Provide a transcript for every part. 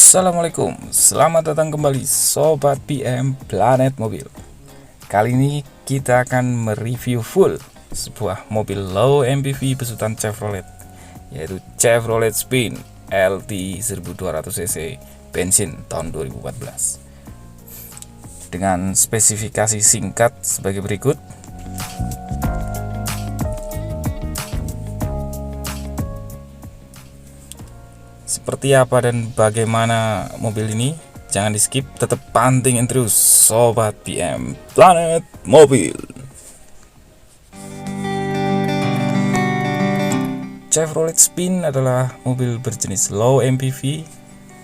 Assalamualaikum, selamat datang kembali Sobat PM Planet Mobil. Kali ini kita akan mereview full sebuah mobil low MPV besutan Chevrolet, yaitu Chevrolet Spin LT 1200cc bensin tahun 2014. Dengan spesifikasi singkat sebagai berikut. Seperti apa dan bagaimana mobil ini? Jangan di skip, tetap pantengin terus Sobat PM Planet Mobil. Chevrolet Spin adalah mobil berjenis low MPV,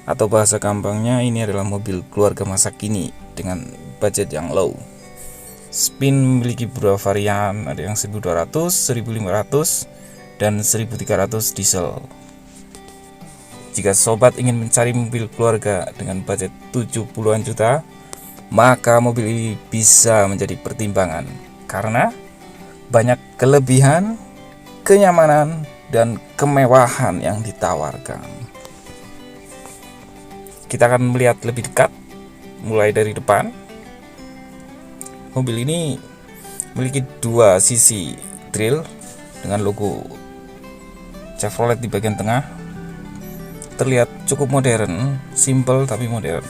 atau bahasa gampangnya ini adalah mobil keluarga masa kini dengan budget yang low. Spin memiliki beberapa varian, ada yang 1200, 1500, dan 1300 diesel. Jika sobat ingin mencari mobil keluarga dengan budget 70-an juta, maka mobil ini bisa menjadi pertimbangan karena banyak kelebihan, kenyamanan, dan kemewahan yang ditawarkan. Kita akan melihat lebih dekat, mulai dari depan. Mobil ini memiliki dua sisi grill dengan logo Chevrolet di bagian tengah. Terlihat cukup modern, simple tapi modern.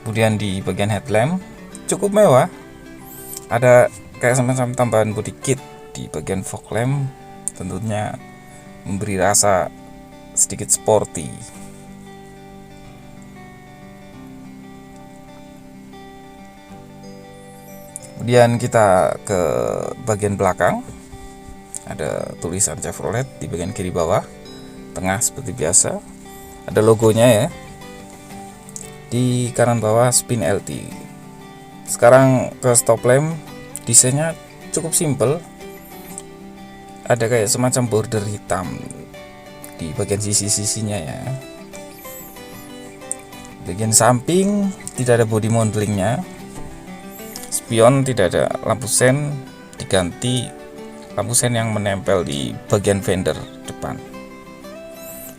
Kemudian di bagian headlamp cukup mewah, ada kayak semacam tambahan body kit di bagian fog lamp, tentunya memberi rasa sedikit sporty. Kemudian kita ke bagian belakang, ada tulisan Chevrolet di bagian kiri bawah. Tengah seperti biasa ada logonya ya. Di kanan bawah Spin LT. Sekarang ke stop lamp, desainnya cukup simple. Ada kayak semacam border hitam di bagian sisi-sisinya ya. Bagian samping tidak ada body modelingnya. Spion tidak ada, lampu sen diganti lampu sen yang menempel di bagian fender depan.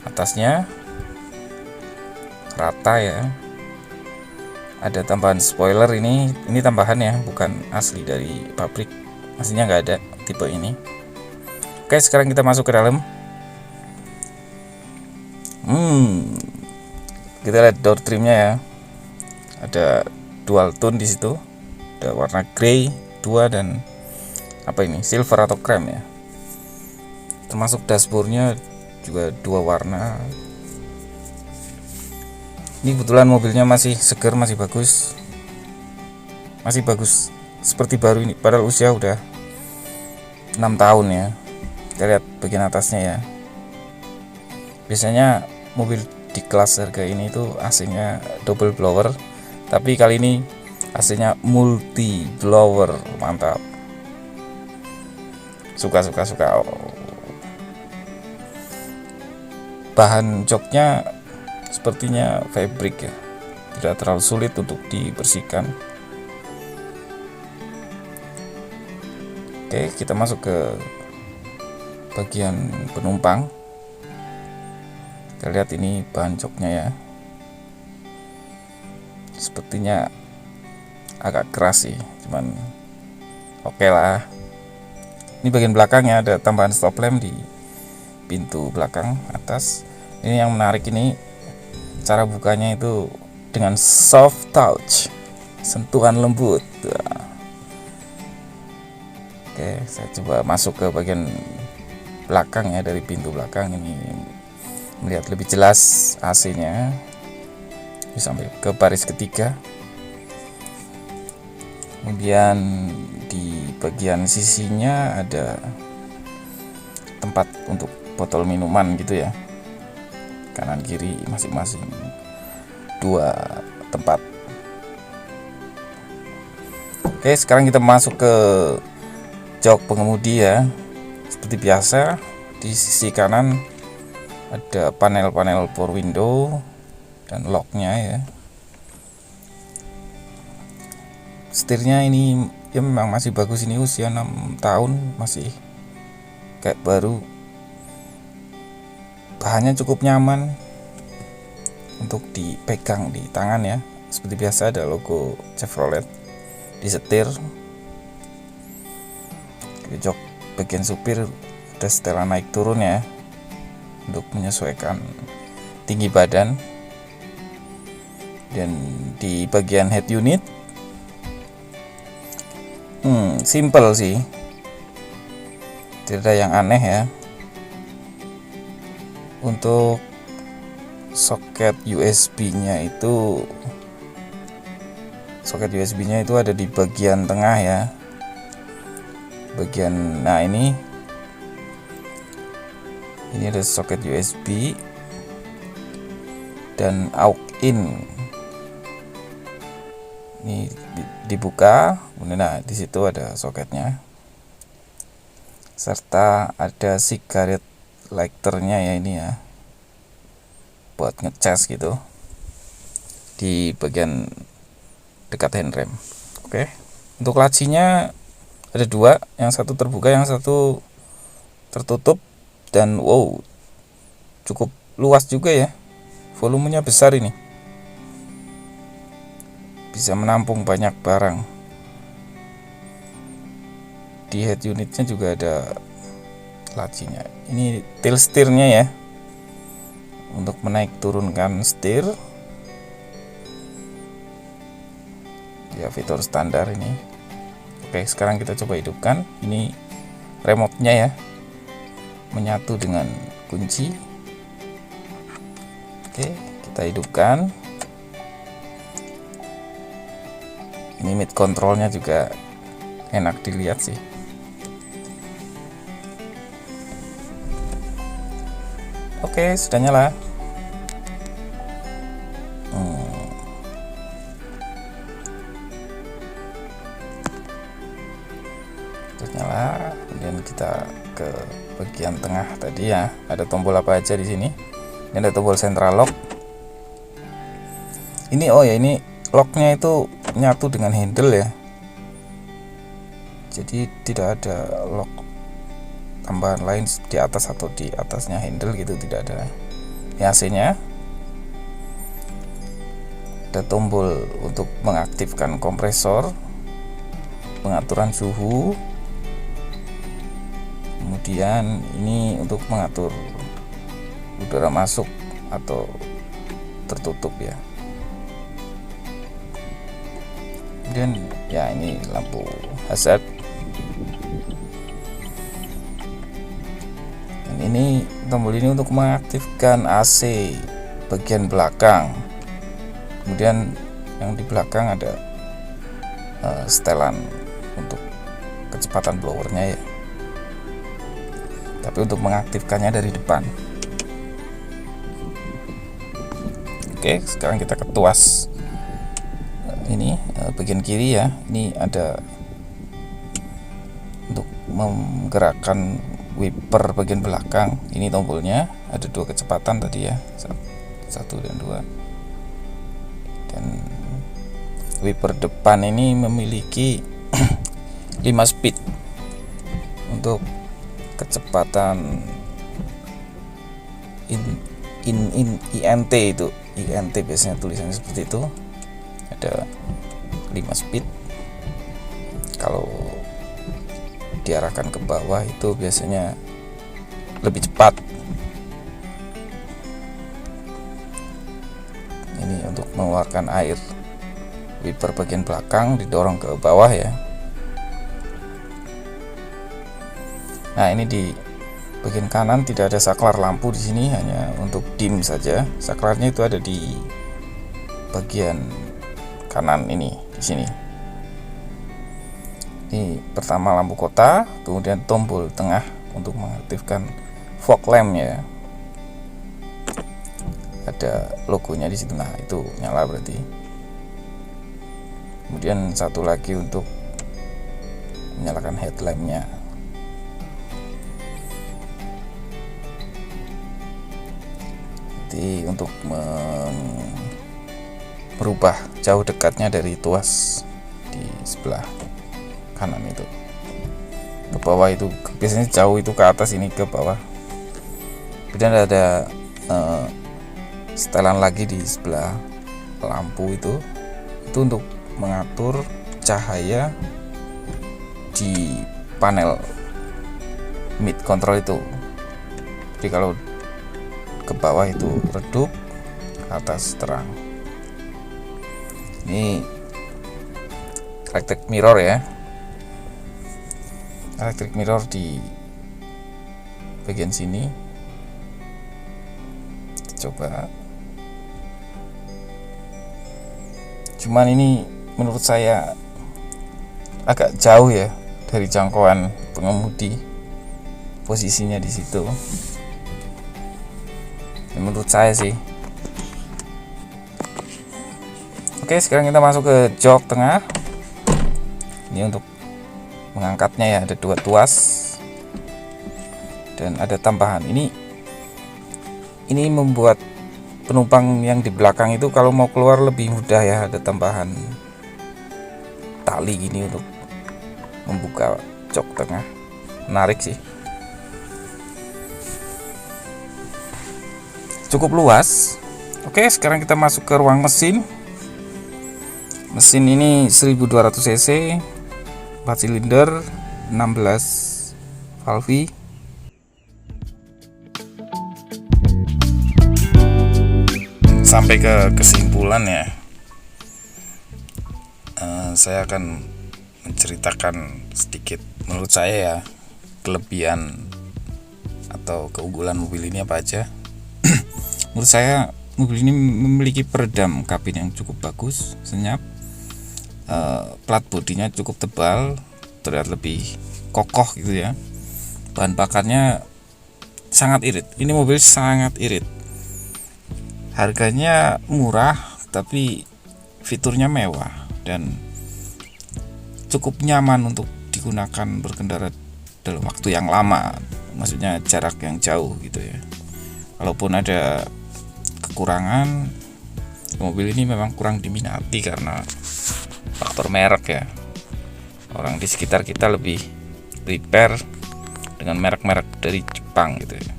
Atasnya rata ya. Ada tambahan spoiler, ini tambahan ya, bukan asli dari pabrik. Aslinya nggak ada tipe ini. Oke, sekarang kita masuk ke dalam. Kita lihat door trimnya ya. Ada dual tone di situ. Ada warna grey 2 dan apa ini, silver atau krem ya. Termasuk dashboardnya juga 2 warna. Ini kebetulan mobilnya masih segar, masih bagus seperti baru ini, padahal usia udah 6 tahun ya. Kita lihat bagian atasnya ya. Biasanya mobil di kelas harga ini tuh AC-nya double blower, tapi kali ini AC-nya multi blower. Mantap, suka. Bahan joknya sepertinya fabric ya, tidak terlalu sulit untuk dibersihkan. Oke, kita masuk ke bagian penumpang. Kita lihat ini bahan joknya ya, sepertinya agak keras sih, cuman oke lah. Ini bagian belakangnya ada tambahan stop lamp di pintu belakang atas. Ini yang menarik, ini cara bukanya itu dengan soft touch, sentuhan lembut. Oke, saya coba masuk ke bagian belakang ya. Dari pintu belakang ini melihat lebih jelas AC-nya sampai ke baris ketiga. Kemudian di bagian sisinya ada tempat untuk botol minuman gitu ya, kanan kiri masing-masing 2 tempat. Oke, sekarang kita masuk ke jok pengemudi ya. Seperti biasa, di sisi kanan ada panel-panel power window dan locknya ya. Setirnya ini ya memang masih bagus, ini usia 6 tahun masih kayak baru. Bahannya cukup nyaman, untuk dipegang di tangan ya. Seperti biasa ada logo Chevrolet. Disetir di jok bagian supir ada setelan naik turun ya, untuk menyesuaikan tinggi badan. Dan di bagian head unit simple sih, tidak ada yang aneh ya. Untuk soket USB-nya itu ada di bagian tengah ya. Nah ini ada soket USB dan aux in. Ini dibuka, nah di situ ada soketnya, serta ada cigarette lighternya ya, ini ya buat ngecas gitu di bagian dekat handrem. Oke, untuk lacinya ada dua, yang satu terbuka, yang satu tertutup, dan wow, cukup luas juga ya, volumenya besar ini, bisa menampung banyak barang. Di head unitnya juga ada lacinya. Ini tilt setirnya ya, untuk menaik turunkan setir ya, fitur standar ini. Oke, sekarang kita coba hidupkan. Ini remote-nya ya, menyatu dengan kunci. Oke, kita hidupkan. Ini mid controlnya juga enak dilihat sih. Oke, sudah nyala. Sudah nyala. Kemudian kita ke bagian tengah tadi ya. Ada tombol apa aja di sini? Ini ada tombol central lock. Ini ini locknya itu nyatu dengan handle ya, jadi tidak ada lock tambahan lain di atas atau di atasnya handle gitu, tidak ada. Ini AC-nya, ada tombol untuk mengaktifkan kompresor, pengaturan suhu, kemudian ini untuk mengatur udara masuk atau tertutup ya. Kemudian ya ini lampu hazard, dan ini tombol ini untuk mengaktifkan AC bagian belakang. Kemudian yang di belakang ada setelan untuk kecepatan blowernya ya, tapi untuk mengaktifkannya dari depan. Oke, sekarang kita ke tuas. Ini bagian kiri ya, ini ada untuk menggerakkan wiper bagian belakang. Ini tombolnya, ada dua kecepatan tadi ya, 1 dan 2. Dan wiper depan ini memiliki 5 speed untuk kecepatan INT itu. INT biasanya tulisannya seperti itu. Ada 5 speed. Kalau diarahkan ke bawah itu biasanya lebih cepat. Ini untuk mengeluarkan air. Wiper bagian belakang didorong ke bawah ya. Nah, ini di bagian kanan tidak ada saklar lampu di sini, hanya untuk dim saja. Saklarnya itu ada di bagian kanan ini, di sini. Ini pertama lampu kota, kemudian tombol tengah untuk mengaktifkan fog lamp ya. Ada logonya di situ. Nah, itu nyala berarti. Kemudian satu lagi untuk menyalakan headlampnya. Jadi untuk merubah jauh dekatnya dari tuas di sebelah kanan itu ke bawah, itu biasanya jauh itu ke atas, ini ke bawah. Kemudian ada setelan lagi di sebelah lampu itu untuk mengatur cahaya di panel mid control itu. Jadi kalau ke bawah itu redup, ke atas terang. Ini electric mirror ya, electric mirror di bagian sini. Kita coba. Cuman ini menurut saya agak jauh ya dari jangkauan pengemudi, posisinya di situ. Ya, menurut saya sih. Oke, sekarang kita masuk ke jok tengah. Ini untuk mengangkatnya ya, ada 2 tuas dan ada tambahan. Ini membuat penumpang yang di belakang itu kalau mau keluar lebih mudah ya, ada tambahan tali gini untuk membuka jok tengah. Menarik sih. Cukup luas. Oke, sekarang kita masuk ke ruang mesin. Mesin ini 1200 cc, 4 silinder, 16 valve. Sampai ke kesimpulan ya, saya akan menceritakan sedikit menurut saya ya, kelebihan atau keunggulan mobil ini apa aja. Menurut saya mobil ini memiliki peredam kabin yang cukup bagus, senyap. Plat bodinya cukup tebal, terlihat lebih kokoh gitu ya. Bahan bakarnya sangat irit. Ini mobil sangat irit. Harganya murah tapi fiturnya mewah dan cukup nyaman untuk digunakan berkendara dalam waktu yang lama, maksudnya jarak yang jauh gitu ya. Walaupun ada kekurangan, mobil ini memang kurang diminati karena faktor merek ya. Orang di sekitar kita lebih prepare dengan merek-merek dari Jepang gitu ya.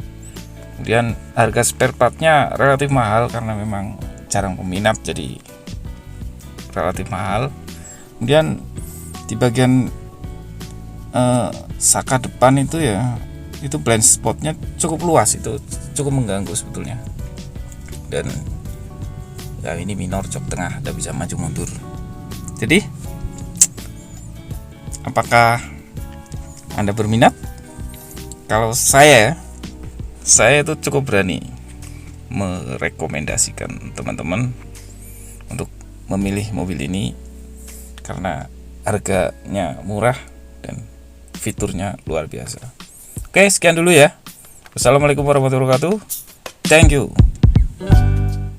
Kemudian harga spare partnya relatif mahal karena memang jarang peminat, jadi relatif mahal. Kemudian di bagian saka depan itu ya, itu blind spotnya cukup luas, itu cukup mengganggu sebetulnya. Dan ya ini minor, jok tengah, tidak bisa maju mundur. Jadi apakah Anda berminat? Kalau saya itu cukup berani merekomendasikan teman-teman untuk memilih mobil ini karena harganya murah dan fiturnya luar biasa. Oke, sekian dulu ya. Wassalamualaikum warahmatullahi wabarakatuh. Thank you.